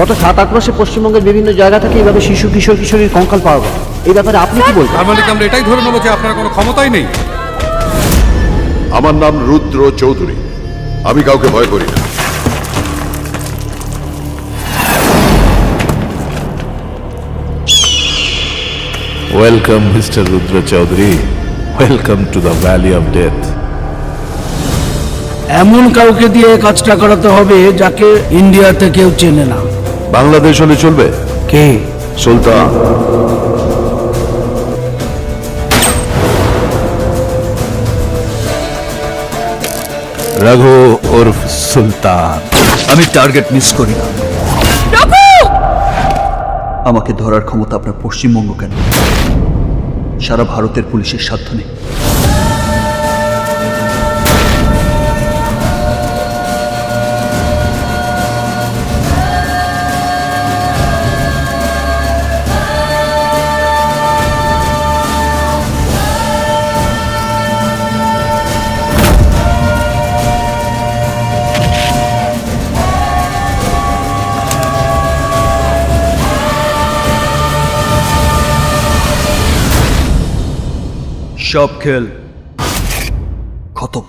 গত 7-8 মাসে পশ্চিমবঙ্গের বিভিন্ন জায়গা থেকে এইভাবে শিশু কিশোর কিশোরীর কঙ্কাল পাওয়া গেল। এই ব্যাপারে আপনি কি বলবেন? তার মানে কি আমরা এটাই ধরে নেবো যে আপনার কোনো ক্ষমতাই নেই? আমার নাম রুদ্র চৌধুরী, আমি কাউকে ভয় করি না। Welcome, Mr. Rudra Chaudhary. Welcome to the Valley of Death. এমন কাউকে দিয়ে কাজটা করাতে হবে যাকে ইন্ডিয়াতে কেউ চেনে না। বাংলাদেশ হলে চলবে? কে? সুলতান। রঘু উর্ফ সুলতান। আমি টার্গেট মিস করি না। আমাকে ধরার ক্ষমতা আপনার পশ্চিমবঙ্গ কেন, সারা ভারতের পুলিশের সাধ্য নেই। সব খেল খতম।